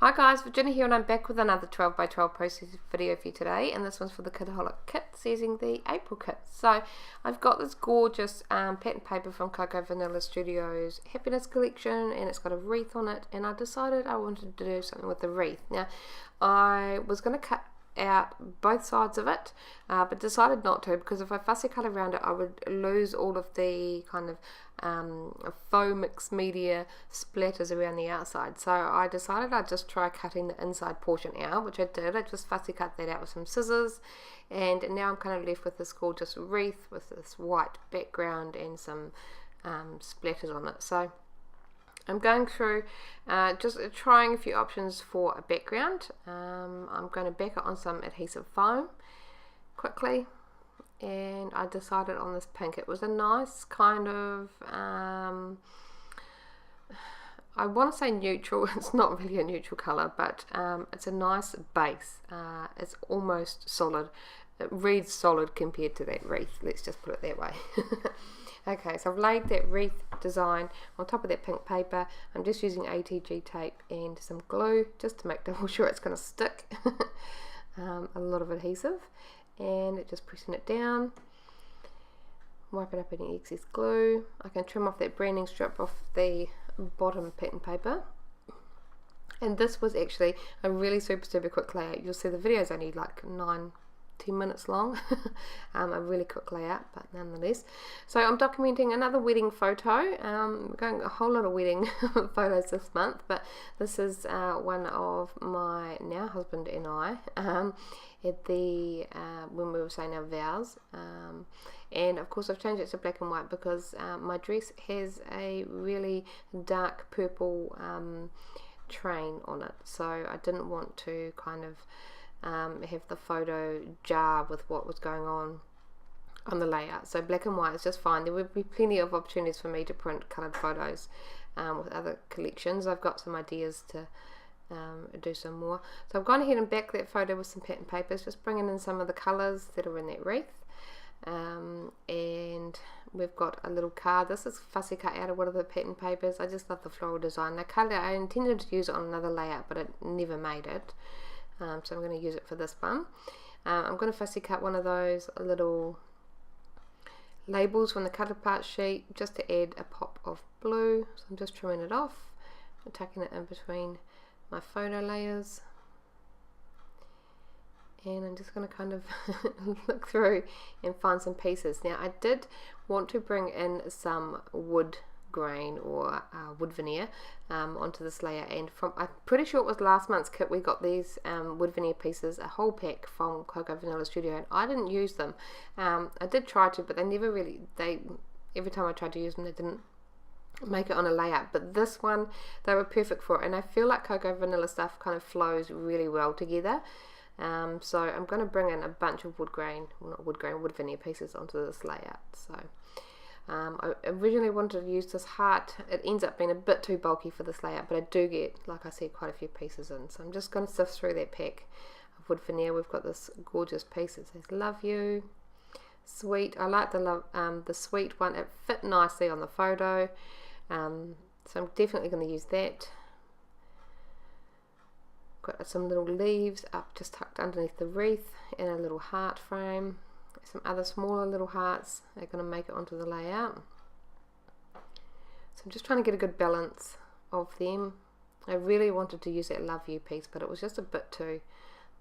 Hi guys, Virginia here and I'm back with another 12 by 12 process video for you today, and this one's for the Kitaholic Kits using the April kit. So I've got this gorgeous pattern paper from Coco Vanilla Studios Happiness Collection, and it's got a wreath on it, and I decided I wanted to do something with the wreath. Now I was going to cut out both sides of it, but decided not to, because if I fussy cut around it I would lose all of the kind of faux mixed media splatters around the outside. So I decided I'd just try cutting the inside portion out, which I did. I just fussy cut that out with some scissors, and now I'm kind of left with this gorgeous wreath with this white background and some splatters on it. So I'm going through just trying a few options for a background. I'm going to back it on some adhesive foam quickly, and I decided on this pink. It was a nice kind of, I want to say neutral. It's not really a neutral colour, but it's a nice base. It's almost solid. It reads solid compared to that wreath, let's just put it that way. Okay, so I've laid that wreath design on top of that pink paper. I'm just using ATG tape and some glue just to make double sure it's going to stick. A lot of adhesive, and just pressing it down, wiping up any excess glue. I can trim off that branding strip off the bottom pattern paper. And this was actually a really super quick layout. You'll see the video is only like 9-10 minutes long. A really quick layout, but nonetheless. So I'm documenting another wedding photo. We're going a whole lot of wedding photos this month, but this is one of my now husband and I at the when we were saying our vows. And of course I've changed it to black and white because my dress has a really dark purple train on it, so I didn't want to kind of have the photo jar with what was going on the layout. So black and white is just fine. There would be plenty of opportunities for me to print coloured photos with other collections. I've got some ideas to do some more. So I've gone ahead and backed that photo with some pattern papers, just bringing in some of the colours that are in that wreath. And we've got a little card. This is fussy cut out of one of the pattern papers. I just love the floral design. I intended to use it on another layout, but it never made it. So I'm going to use it for this one. I'm going to fussy cut one of those little labels from the cut apart sheet just to add a pop of blue. So I'm just trimming it off and tucking it in between my photo layers. And I'm just going to kind of look through and find some pieces. Now I did want to bring in some wood grain or wood veneer onto this layer, and I'm pretty sure it was last month's kit we got these wood veneer pieces, a whole pack from Coco Vanilla Studio, and I didn't use them. I did try to, but they never really, every time I tried to use them they didn't make it on a layout, but this one they were perfect for it, and I feel like Coco Vanilla stuff kind of flows really well together. So I'm going to bring in a bunch of wood veneer pieces onto this layout. So I originally wanted to use this heart. It ends up being a bit too bulky for this layout, but I do get, like I said, quite a few pieces in. So I'm just going to sift through that pack of wood veneer. We've got this gorgeous piece. It says "Love You," sweet. I like the sweet one. It fit nicely on the photo, so I'm definitely going to use that. Got some little leaves up just tucked underneath the wreath, and a little heart frame. Some other smaller little hearts are going to make it onto the layout. So I'm just trying to get a good balance of them. I really wanted to use that "Love You" piece, but it was just a bit too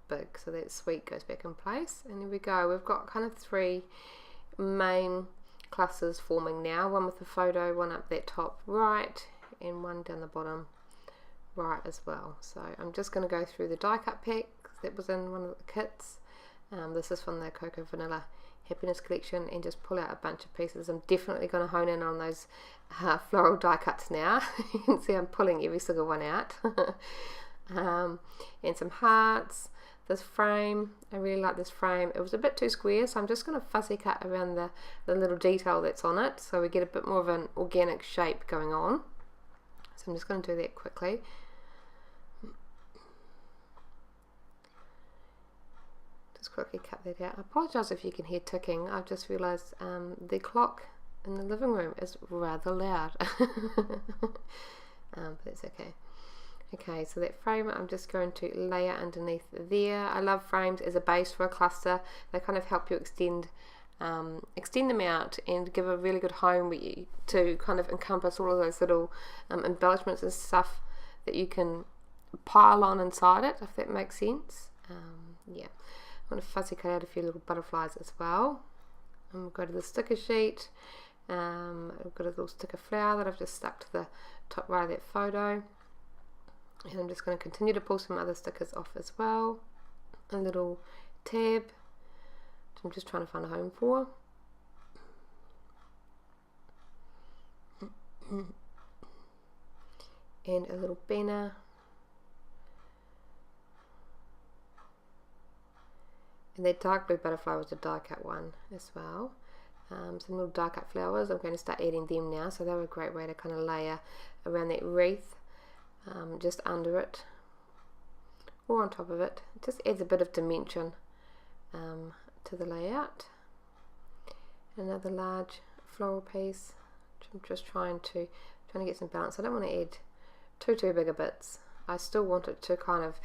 big, so that sweet goes back in place. And there we go. We've got kind of three main clusters forming now, one with the photo, one up that top right, and one down the bottom right as well. So I'm just going to go through the die cut pack that was in one of the kits. This is from the Coco Vanilla Happiness Collection, and just pull out a bunch of pieces. I'm definitely going to hone in on those floral die cuts now. You can see I'm pulling every single one out. And some hearts. This frame, I really like this frame. It was a bit too square, so I'm just going to fussy cut around the little detail that's on it, so we get a bit more of an organic shape going on. So I'm just going to do that quickly. Just quickly cut that out. I apologise if you can hear ticking. I've just realised the clock in the living room is rather loud. But it's okay. Okay, so that frame I'm just going to layer underneath there. I love frames as a base for a cluster. They kind of help you extend them out and give a really good home to kind of encompass all of those little embellishments and stuff that you can pile on inside it, if that makes sense. Yeah, I'm going to fussy cut out a few little butterflies as well. I'm going to go to the sticker sheet. I've got a little sticker flower that I've just stuck to the top right of that photo. And I'm just going to continue to pull some other stickers off as well. A little tab, which I'm just trying to find a home for. And a little banner. And that dark blue butterfly was a die cut one as well. Some little die cut flowers, I'm going to start adding them now, so they're a great way to kind of layer around that wreath, just under it or on top of it. It just adds a bit of dimension to the layout. Another large floral piece, which I'm just trying to get some balance. I don't want to add too bigger bits. I still want it to kind of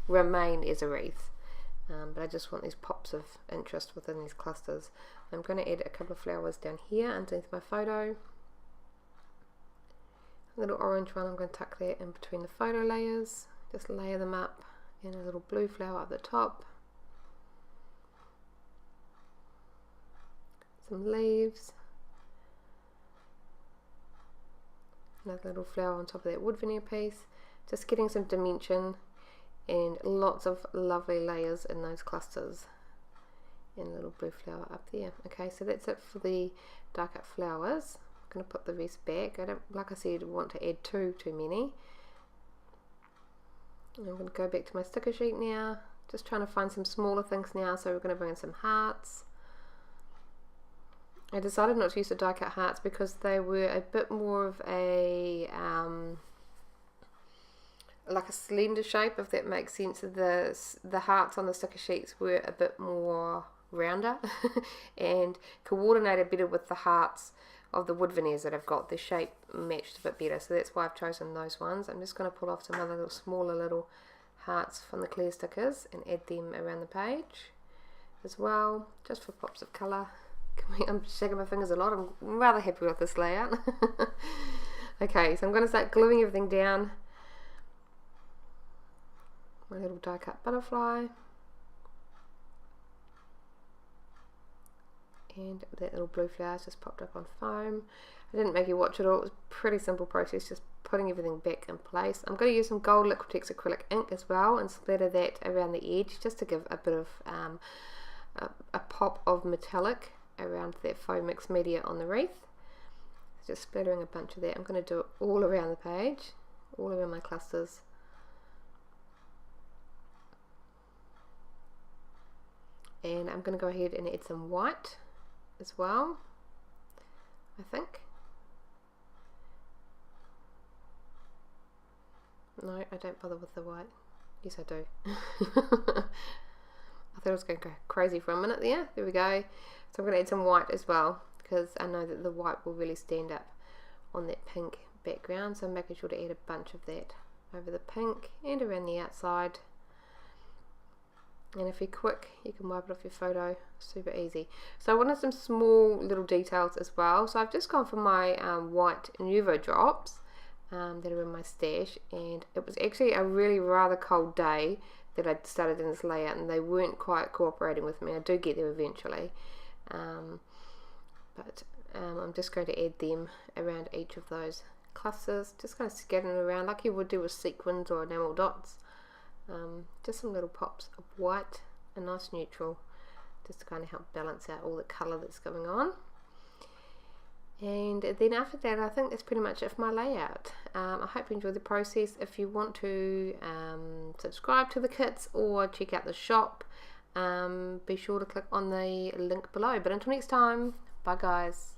remain as a wreath. But I just want these pops of interest within these clusters. I'm going to add a couple of flowers down here underneath my photo. A little orange one, I'm going to tuck that in between the photo layers. Just layer them up, and a little blue flower at the top. Some leaves. Another little flower on top of that wood veneer piece. Just getting some dimension. And lots of lovely layers in those clusters, and a little blue flower up there. Okay, so that's it for the die cut flowers. I'm going to put the rest back. I don't, like I said, want to add too many. And I'm going to go back to my sticker sheet now, just trying to find some smaller things now. So we're going to bring in some hearts. I decided not to use the die cut hearts because they were a bit more of a like a slender shape, if that makes sense. The hearts on the sticker sheets were a bit more rounder and coordinated better with the hearts of the wood veneers that I've got. The shape matched a bit better, so that's why I've chosen those ones. I'm just going to pull off some other smaller little hearts from the clear stickers and add them around the page as well, just for pops of colour. I'm shaking my fingers a lot. I'm rather happy with this layout. Okay, so I'm going to start gluing everything down. My little die cut butterfly, and that little blue flower just popped up on foam. I didn't make you watch it all. It was a pretty simple process, just putting everything back in place. I'm going to use some gold Liquitex acrylic ink as well and splatter that around the edge just to give a bit of a pop of metallic around that foam mixed media on the wreath. Just splattering a bunch of that. I'm going to do it all around the page, all around my clusters. And I'm going to go ahead and add some white as well, I think. No, I don't bother with the white. Yes, I do. I thought I was going to go crazy for a minute there. There we go. So I'm going to add some white as well, because I know that the white will really stand up on that pink background. So I'm making sure to add a bunch of that over the pink and around the outside. And if you're quick, you can wipe it off your photo, super easy. So I wanted some small little details as well. So I've just gone for my white Nuvo drops that are in my stash. And it was actually a really rather cold day that I started in this layout, and they weren't quite cooperating with me. I do get there eventually. But I'm just going to add them around each of those clusters. Just kind of scattering around like you would do with sequins or enamel dots. Just some little pops of white, a nice neutral, just to kind of help balance out all the colour that's going on. And then after that, I think that's pretty much it for my layout. I hope you enjoyed the process. If you want to subscribe to the kits or check out the shop, be sure to click on the link below. But until next time, bye guys.